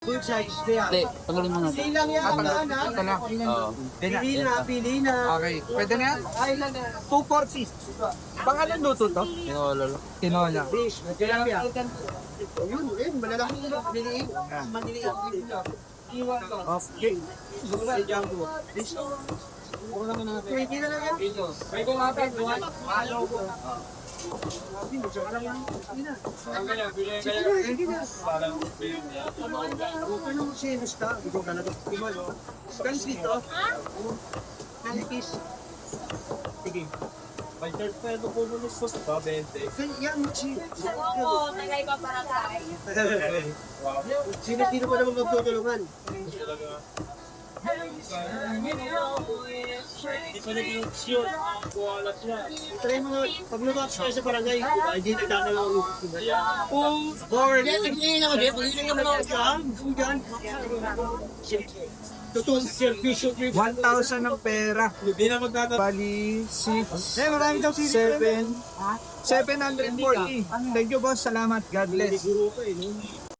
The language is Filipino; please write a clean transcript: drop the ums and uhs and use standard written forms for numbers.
Good size, kaya. Hindi, tagalin mo na. Silang yan ang anak. Ito na. Oo. Pili na. Okay. Pwede na yan? Ay, lang na. 240. Pangalan luto to? Tinolo. Tinola. Fish, tilapia. Yun, malalaki na. Maliliit. Maliliit. Okay. Si Django. Fish. Pwede na lang yan. May kumapit. Ano mo siya ka? Ito ka na ito. Kalis dito. Kalis. Sige. May third peso po mo sa sa 20. Yan, Chi. Oo, tagay ko para tayo. Sino pa naman magtutulungan? Di pa naging sure. Kuwala siya. Try mo, pag lumapit kayo sa barangay, hindi nagtatanong. Board. Hindi naman, hindi naman ako dyan. Totoo, servisyo. 1,000 ng pera. Hindi na magtatanong. Bali, 6, 7, 740. Thank you boss, salamat. God bless. Guru ko eh, no?